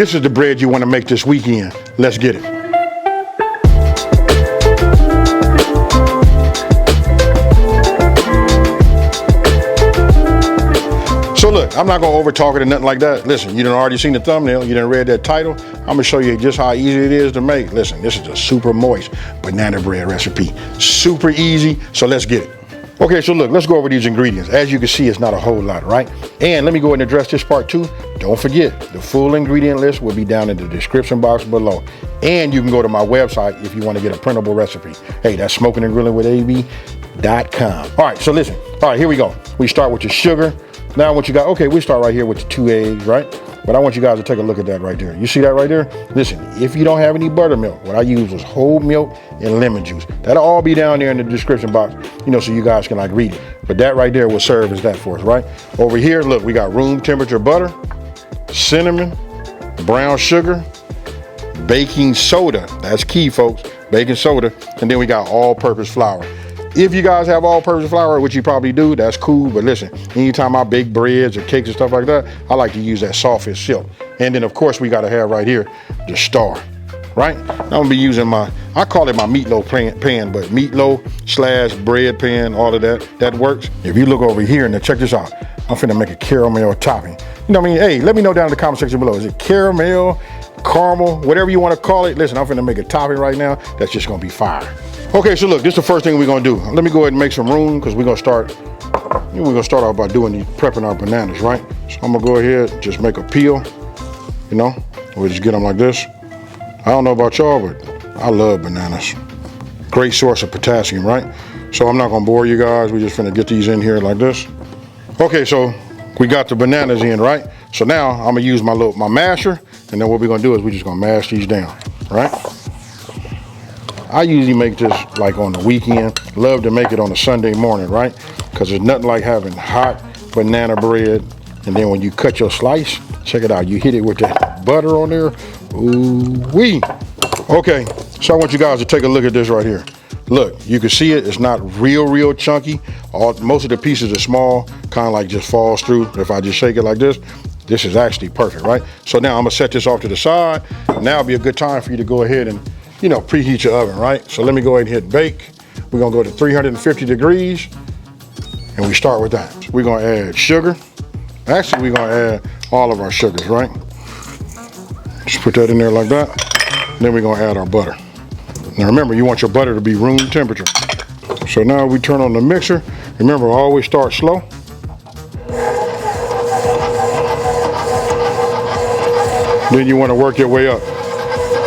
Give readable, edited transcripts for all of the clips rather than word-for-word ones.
This is the bread you want to make this weekend. Let's get it. So look, I'm not gonna over talk it or nothing like that. Listen, you done already seen the thumbnail, you done read that title. I'm gonna show you just how easy it is to make. Listen, this is a super moist banana bread recipe. Super easy, so let's get it. Okay, so look, let's go over these ingredients. As you can see, it's not a whole lot, right? And let me go ahead and address this part too. Don't forget, the full ingredient list will be down in the description box below. And you can go to my website if you want to get a printable recipe. Hey, that's Smokin and Grillin with AB.com. All right, so listen. All right, here we go. We start with your sugar. Now I want you guys, okay, we start right here with the 2 eggs, right? But I want you guys to take a look at that right there. You see that right there? Listen, if you don't have any buttermilk, what I used was whole milk and lemon juice. That'll all be down there in the description box, you know, so you guys can like read it. But that right there will serve as that for us, right? Over here, look, we got room temperature butter, cinnamon, brown sugar, baking soda. That's key, folks, baking soda. And then we got all-purpose flour. If you guys have all-purpose flour, which you probably do, that's cool. But listen, anytime I bake breads or cakes and stuff like that, I like to use that soft as silk. And then of course we gotta have right here the star, right? I'm gonna be using I call it my meatloaf pan, but meatloaf / bread pan, all of that works. If you look over here and then check this out, I'm finna make a caramel topping. You know what I mean? Hey, let me know down in the comment section below. Is it caramel, caramel, whatever you wanna call it? Listen, I'm finna make a topping right now. That's just gonna be fire. Okay, so look, this is the first thing we're gonna do. Let me go ahead and make some room because we're gonna start off by prepping our bananas, right? So I'm gonna go ahead, just make a peel, you know? We'll just get them like this. I don't know about y'all, but I love bananas. Great source of potassium, right? So I'm not gonna bore you guys. We're just gonna get these in here like this. Okay, so we got the bananas in, right? So now I'm gonna use my masher, and then what we're gonna do is we're just gonna mash these down, right? I usually make this like on the weekend. Love to make it on a Sunday morning, right? Because there's nothing like having hot banana bread. And then when you cut your slice, check it out. You hit it with that butter on there. Ooh-wee. Okay, so I want you guys to take a look at this right here. Look, you can see it. It's not real chunky. Most of the pieces are small, kind of like just falls through. If I just shake it like this, this is actually perfect, right? So now I'm gonna set this off to the side. Now it'll be a good time for you to go ahead and, you know, preheat your oven, right? So let me go ahead and hit bake. We're gonna go to 350 degrees and we start with that. We're gonna add sugar. Actually, we're gonna add all of our sugars, right? Just put that in there like that. Then we're gonna add our butter. Now remember, you want your butter to be room temperature. So now we turn on the mixer. Remember, always start slow. Then you wanna work your way up.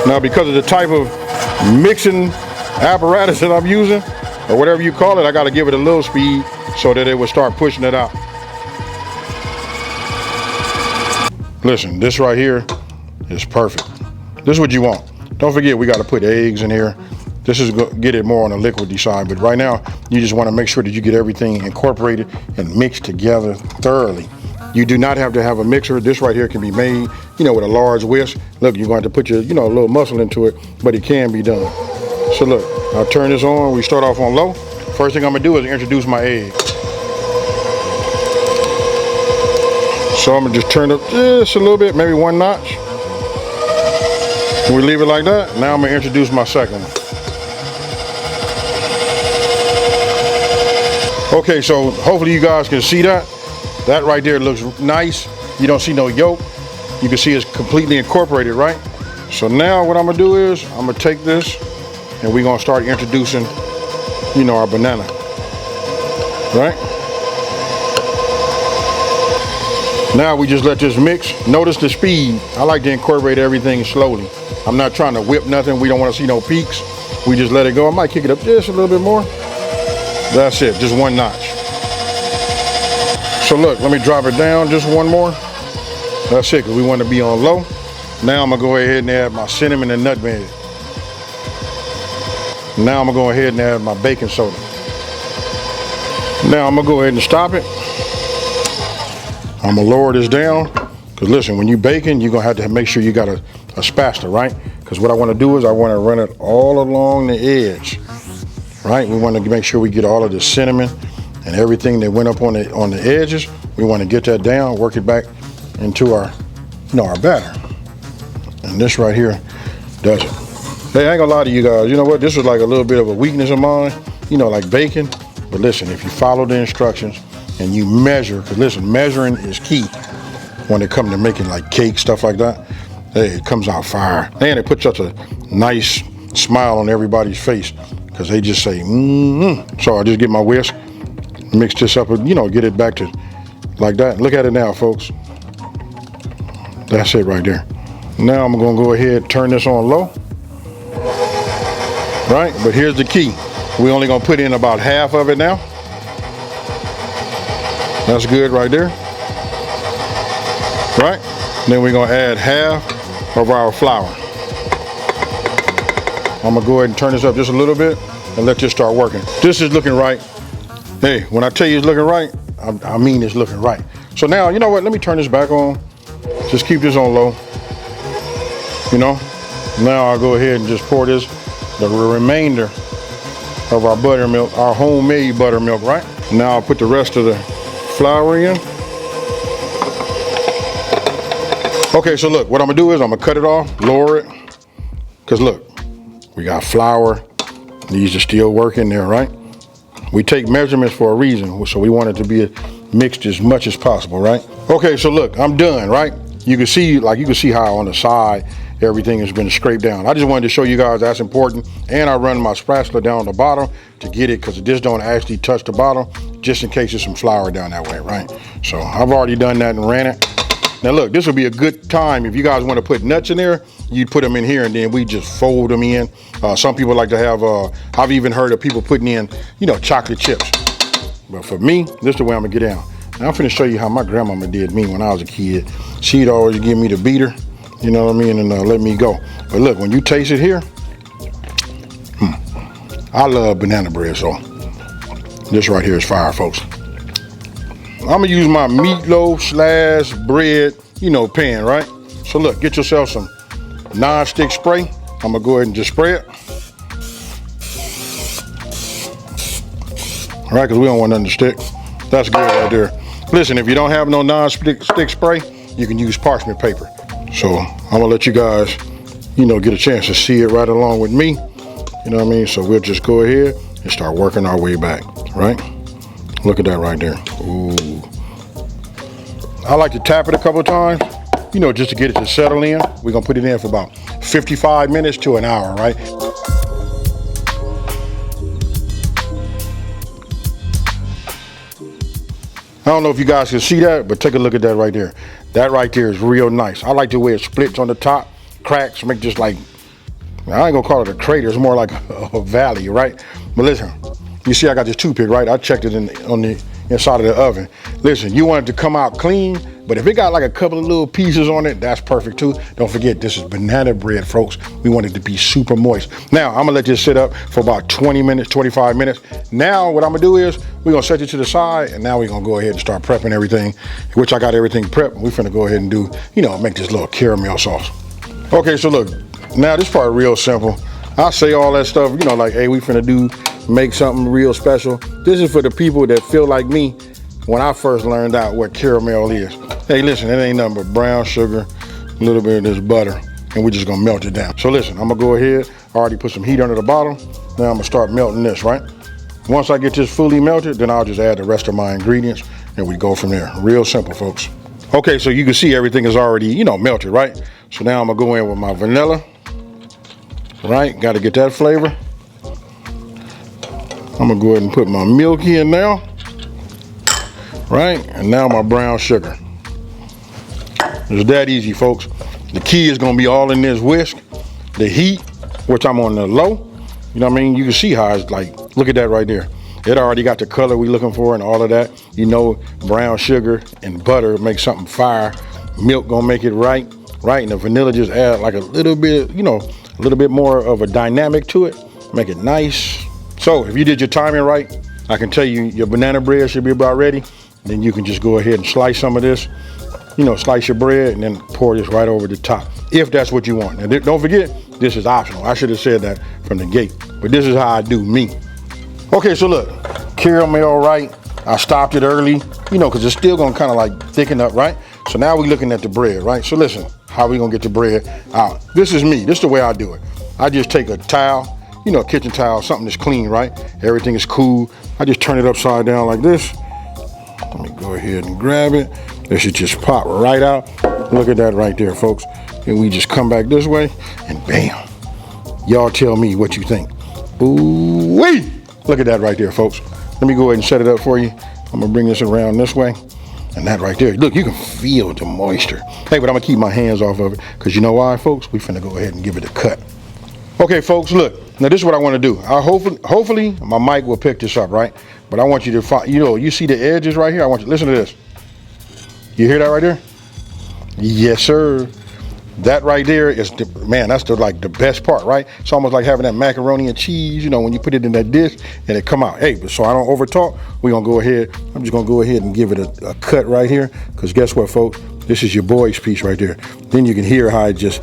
Now, because of the type of mixing apparatus that I'm using, or whatever you call it, I gotta give it a little speed so that it will start pushing it out. Listen, this right here is perfect. This is what you want. Don't forget, we gotta put eggs in here. This is get it more on the liquidy side, but right now, you just wanna make sure that you get everything incorporated and mixed together thoroughly. You do not have to have a mixer. This right here can be made, you know, with a large whisk. Look, you're going to have to put your, you know, a little muscle into it, but it can be done. So look, I'll turn this on. We start off on low. First thing I'm gonna do is introduce my egg. So I'm gonna just turn it up just a little bit, maybe 1 notch. And we leave it like that. Now I'm gonna introduce my second one. Okay, so hopefully you guys can see that. That right there looks nice. You don't see no yolk. You can see it's completely incorporated, right? So now what I'm gonna do is I'm gonna take this and we're gonna start introducing, you know, our banana, right? Now we just let this mix. Notice the speed. I like to incorporate everything slowly. I'm not trying to whip nothing. We don't wanna see no peaks. We just let it go. I might kick it up just a little bit more. That's it, just 1 notch. So look, let me drop it down just 1 more. That's it, because we want to be on low. Now I'm gonna go ahead and add my cinnamon and nutmeg. Now I'm gonna go ahead and add my baking soda. Now I'm gonna go ahead and stop it. I'm gonna lower this down, because listen, when you're baking, you're gonna have to make sure you got a spatula, right? Because what I wanna do is I wanna run it all along the edge, right? We wanna make sure we get all of the cinnamon and everything that went up on the edges. We wanna get that down, work it back into our, you know, our batter. And this right here does it. Hey, I ain't gonna lie to you guys. You know what? This is like a little bit of a weakness of mine, you know, like baking. But listen, if you follow the instructions and you measure, because listen, measuring is key when it comes to making like cake, stuff like that. Hey, it comes out fire. And it puts such a nice smile on everybody's face because they just say, So I just get my whisk, mix this up, and, you know, get it back to like that. Look at it now, folks. That's it right there. Now I'm gonna go ahead and turn this on low. Right, but here's the key. We're only gonna put in about half of it now. That's good right there. Right, then we're gonna add half of our flour. I'm gonna go ahead and turn this up just a little bit and let this start working. This is looking right. Hey, when I tell you it's looking right, I mean it's looking right. So now, you know what, let me turn this back on. Just keep this on low. You know, now I'll go ahead and just pour this, the remainder of our buttermilk, our homemade buttermilk, right? Now I'll put the rest of the flour in. Okay, so look, what I'm gonna do is I'm gonna cut it off, lower it, because look, we got flour, these are still working there, right? We take measurements for a reason, so we want it to be mixed as much as possible, right? Okay, so look, I'm done, right? You can see how on the side, everything has been scraped down. I just wanted to show you guys that's important. And I run my spatula down the bottom to get it, because this don't actually touch the bottom, just in case there's some flour down that way, right? So I've already done that and ran it. Now look, this will be a good time if you guys want to put nuts in there, you put them in here and then we just fold them in. Some people like to have, I've even heard of people putting in, you know, chocolate chips. But for me, this is the way I'm gonna get down. Now I'm finna show you how my grandmama did me when I was a kid. She'd always give me the beater, you know what I mean, and let me go. But look, when you taste it here, I love banana bread, so this right here is fire, folks. I'm gonna use my meatloaf / bread, you know, pan, right? So look, get yourself some non-stick spray. I'm gonna go ahead and just spray it. All right, because we don't want nothing to stick. That's good right there. Listen, if you don't have no non-stick spray, you can use parchment paper. So I'm gonna let you guys, you know, get a chance to see it right along with me. You know what I mean? So we'll just go ahead and start working our way back, right? Look at that right there. Ooh. I like to tap it a couple of times, you know, just to get it to settle in. We're gonna put it in for about 55 minutes to an hour, right? I don't know if you guys can see that, but take a look at that right there. That right there is real nice. I like the way it splits on the top, cracks, make just like, I ain't gonna call it a crater, it's more like a valley, right? But listen, you see I got this toothpick, right? I checked it on the inside of the oven. Listen, you want it to come out clean, but if it got like a couple of little pieces on it, that's perfect too. Don't forget, this is banana bread, folks. We want it to be super moist. Now, I'm gonna let this sit up for about 20 minutes, 25 minutes. Now, what I'm gonna do is, we're gonna set it to the side, and now we're gonna go ahead and start prepping everything, which I got everything prepped. We're finna go ahead and do, you know, make this little caramel sauce. Okay, so look, now this part real simple. I say all that stuff, you know, like, hey, we finna make something real special. This is for the people that feel like me when I first learned out what caramel is. Hey, listen, it ain't nothing but brown sugar, a little bit of this butter, and we're just gonna melt it down. So listen, I'm gonna go ahead, I already put some heat under the bottom. Now I'm gonna start melting this, right? Once I get this fully melted, then I'll just add the rest of my ingredients and we go from there. Real simple, folks. Okay, so you can see everything is already, you know, melted, right? So now I'm gonna go in with my vanilla, right? Gotta get that flavor. I'm gonna go ahead and put my milk in now, right? And now my brown sugar. It's that easy, folks. The key is gonna be all in this whisk. The heat, which I'm on the low, you know what I mean? You can see how it's like, look at that right there. It already got the color we looking for and all of that. You know, brown sugar and butter make something fire. Milk gonna make it right? And the vanilla just add like a little bit, you know, a little bit more of a dynamic to it. Make it nice. So if you did your timing right, I can tell you your banana bread should be about ready. Then you can just go ahead and slice some of this, you know, slice your bread and then pour this right over the top, if that's what you want. And don't forget, this is optional. I should have said that from the gate, but this is how I do me. Okay, so look, caramel right. I stopped it early, you know, because it's still gonna kind of like thicken up, right? So now we're looking at the bread, right? So listen, how we gonna get the bread out. This is me, this is the way I do it. I just take a towel, you know, a kitchen towel, something that's clean, right? Everything is cool. I just turn it upside down like this. Let me go ahead and grab it. It should just pop right out. Look at that right there, folks. And we just come back this way and bam. Y'all tell me what you think. Ooh-wee! Look at that right there, folks. Let me go ahead and set it up for you. I'm gonna bring this around this way. And that right there, look, you can feel the moisture. Hey, but I'm gonna keep my hands off of it, because you know why, folks? We finna go ahead and give it a cut. Okay, folks, look. Now this is what I wanna do. Hopefully my mic will pick this up, right? But I want you to find, you know, you see the edges right here? I want you to listen to this. You hear that right there? Yes, sir. That right there is, man, that's like the best part, right? It's almost like having that macaroni and cheese, you know, when you put it in that dish and it come out. Hey, but so I don't over talk, we're gonna go ahead, I'm just gonna go ahead and give it a cut right here, because guess what, folks? This is your boy's piece right there. Then you can hear how it just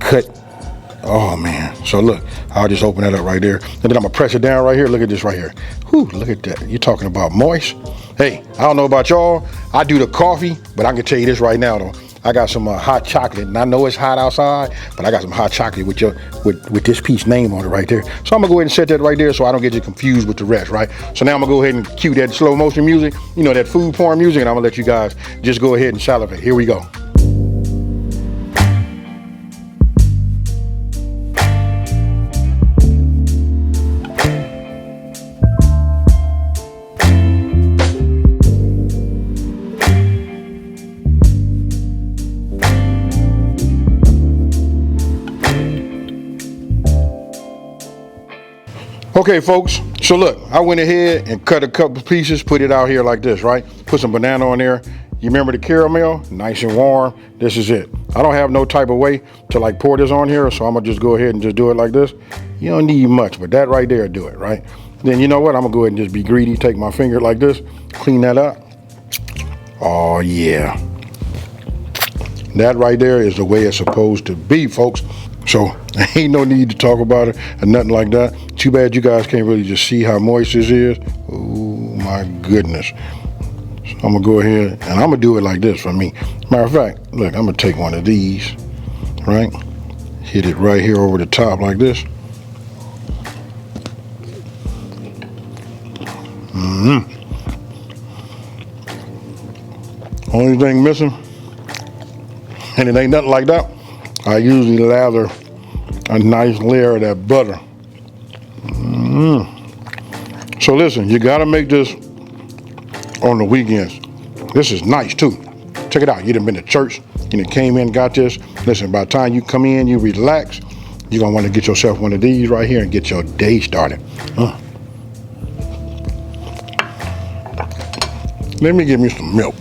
cut. Oh man, so look, I'll just open that up right there. And then I'm gonna press it down right here. Look at this right here. Whew, look at that. You're talking about moist. Hey, I don't know about y'all. I do the coffee, but I can tell you this right now though. I got some hot chocolate, and I know it's hot outside, but I got some hot chocolate with this piece name on it right there. So I'm gonna go ahead and set that right there so I don't get you confused with the rest, right? So now I'm gonna go ahead and cue that slow motion music, you know, that food porn music, and I'm gonna let you guys just go ahead and salivate. Here we go. Okay, folks, so look, I went ahead and cut a couple pieces, put it out here like this, right? Put some banana on there. You remember the caramel? Nice and warm. This is it. I don't have no type of way to like pour this on here, so I'm gonna just go ahead and just do it like this. You don't need much, but that right there, do it, right? Then you know what? I'm gonna go ahead and just be greedy, take my finger like this, clean that up. Oh yeah. That right there is the way it's supposed to be, folks. So ain't no need to talk about it or nothing like that. Too bad you guys can't really just see how moist this is. Oh my goodness. So I'm gonna go ahead and I'm gonna do it like this for me. Matter of fact, look, I'm gonna take one of these, right? Hit it right here over the top like this. Only thing missing, and it ain't nothing like that, I usually lather a nice layer of that butter. So listen, you gotta make this on the weekends. This is nice too. Check it out. You done been to church, you done came in, got this. Listen, by the time you come in, you relax, you're gonna wanna get yourself one of these right here and get your day started. Let me get me some milk.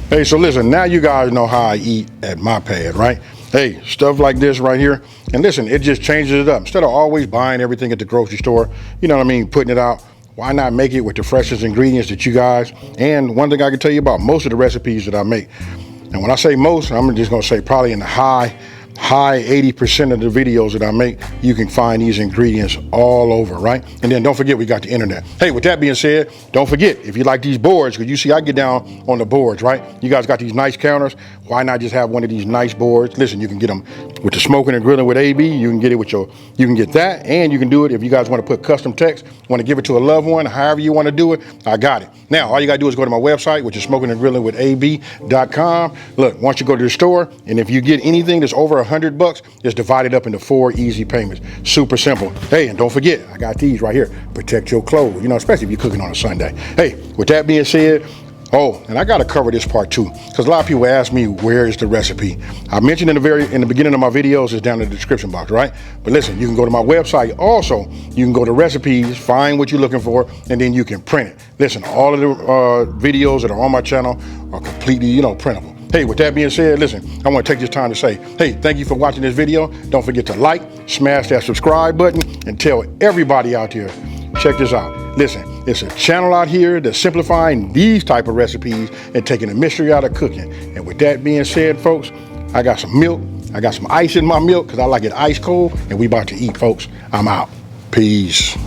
Hey, so listen, now you guys know how I eat at my pad, right? Hey, stuff like this right here. And listen, it just changes it up. Instead of always buying everything at the grocery store, you know what I mean, putting it out, why not make it with the freshest ingredients that you guys, and one thing I can tell you about most of the recipes that I make. And when I say most, I'm just gonna say probably in the high 80% of the videos that I make, you can find these ingredients all over, right? And then don't forget, we got the internet. Hey, with that being said, don't forget, if you like these boards, because you see I get down on the boards, right? You guys got these nice counters. Why not just have one of these nice boards? Listen, you can get them with the Smokin and Grillin with AB. You can get it with you can get that, and you can do it if you guys want to put custom text, want to give it to a loved one, however you want to do it, I got it. Now, all you got to do is go to my website, which is Smokin and Grillin with AB.com. Look, once you go to the store, and if you get anything that's over $100, it's divided up into 4 easy payments. Super simple. Hey, and don't forget, I got these right here. Protect your clothes, you know, especially if you're cooking on a Sunday. Hey, with that being said, oh, and I got to cover this part too, because a lot of people ask me, where is the recipe? I mentioned in the beginning of my videos, it's down in the description box, right? But listen, you can go to my website. Also, you can go to recipes, find what you're looking for, and then you can print it. Listen, all of the videos that are on my channel are completely, you know, printable. Hey, with that being said, listen, I want to take this time to say, hey, thank you for watching this video. Don't forget to like, smash that subscribe button, and tell everybody out there, check this out. Listen, it's a channel out here that's simplifying these type of recipes and taking the mystery out of cooking. And with that being said, folks, I got some milk. I got some ice in my milk because I like it ice cold, and we about to eat, folks. I'm out. Peace.